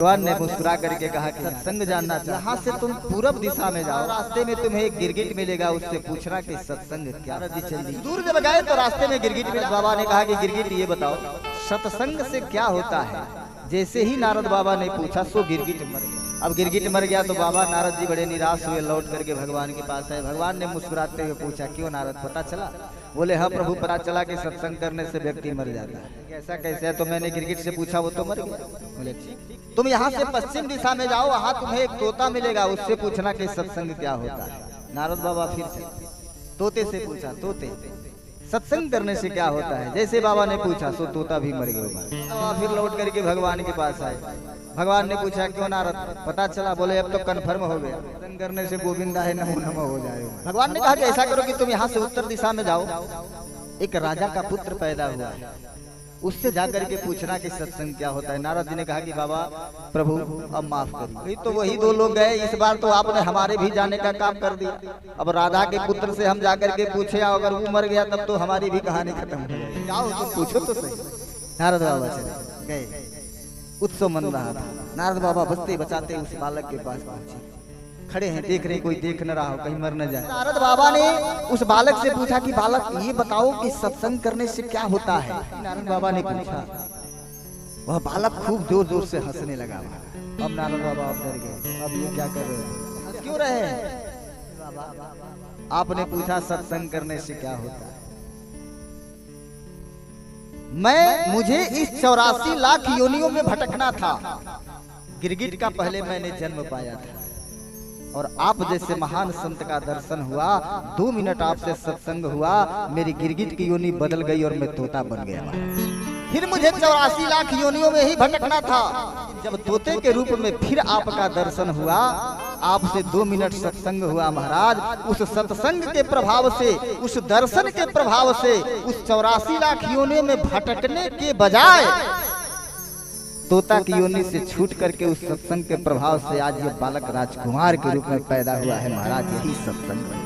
भगवान ने मुस्कुरा करके कहा कि सत्संग जानना चाहिए। यहाँ से तुम पूरब दिशा में जाओ, रास्ते में तुम्हें एक गिरगिट मिलेगा, उससे पूछना कि सत्संग क्या। दूर जब गए तो रास्ते में गिरगिट मिला। बाबा ने कहा कि गिरगिट ये बताओ सत्संग से क्या होता है। जैसे ही नारद बाबा ने पूछा सो गिरगिट मर गया। अब गिरगिट मर गया तो बाबा नारद जी बड़े निराश हुए, लौट करके भगवान के पास आए। भगवान ने मुस्कुराते हुए पूछा क्यों नारद, पता चला? बोले हाँ प्रभु, पता चला कि सत्संग करने से व्यक्ति मर जाता है। ऐसा कैसे है? तो मैंने गिरगिट से पूछा, वो तो मर गया। बोले तुम यहाँ से पश्चिम दिशा में जाओ, वहाँ तुम्हें एक तोता मिलेगा, उससे पूछना कि सत्संग क्या होता है। नारद बाबा फिर से तोते से पूछा, तोते सत्संग करने से क्या होता है। जैसे बाबा ने पूछा सो तोता भी मर गया। फिर लौट करके भगवान के पास आए। भगवान ने पूछा क्यों नारद, पता चला? बोले अब तो कन्फर्म हो गया, सत्संग करने से गोविंदा है नमो नमो हो जाएगा। भगवान ने कहा कि ऐसा करो कि तुम यहाँ से उत्तर दिशा में जाओ, एक राजा का पुत्र पैदा हुआ है, उससे जाकर के पूछना कि सत्संग क्या होता है। नारद जी ने कहा कि बाबा प्रभु अब माफ करिए। तो वही दो लोग गए, इस बार तो आपने हमारे भी जाने का काम कर दिया। अब राधा के पुत्र से हम जाकर के पूछे, अगर वो मर गया तब तो हमारी भी कहानी खत्म। जाओ तो पूछो तो सही। नारद बाबा चले गए, उत्सव मन रहा था। नारद बाबा बचते बचाते उस बालक के पास पहुंचे। खड़े हैं, देख रहे कोई देख न रहा हो, कहीं मर न जाए। नारद बाबा ने उस बालक से पूछा कि बालक ये बताओ कि सत्संग करने से क्या होता है। नारद बाबा ने पूछा, वह बालक खूब जोर जोर से हंसने लगा। अब नारद बाबा अब डर गए, अब ये क्या कर रहे हैं, हंस क्यों रहे हैं? आपने पूछा सत्संग करने से क्या होता है। मुझे इस 84 लाख योनियों में भटकना था। गिरगिट का पहले मैंने जन्म पाया था और आप जैसे महान संत का दर्शन हुआ, 2 मिनट आपसे सत्संग हुआ, मेरी गिरगिट की योनि बदल गई और मैं तोता बन गया। फिर मुझे 84 लाख योनियों में ही भटकना था। जब तोते के रूप में फिर आपका दर्शन हुआ, आपसे 2 मिनट सत्संग हुआ महाराज। उस सत्संग के प्रभाव से, उस दर्शन के प्रभाव से, उस 84 लाख योनियों में भटकने के बजाय तोता की योनि से छूट करके उस सत्संग के प्रभाव से आज ये बालक राजकुमार के रूप में पैदा हुआ है महाराज। यही सत्संग है।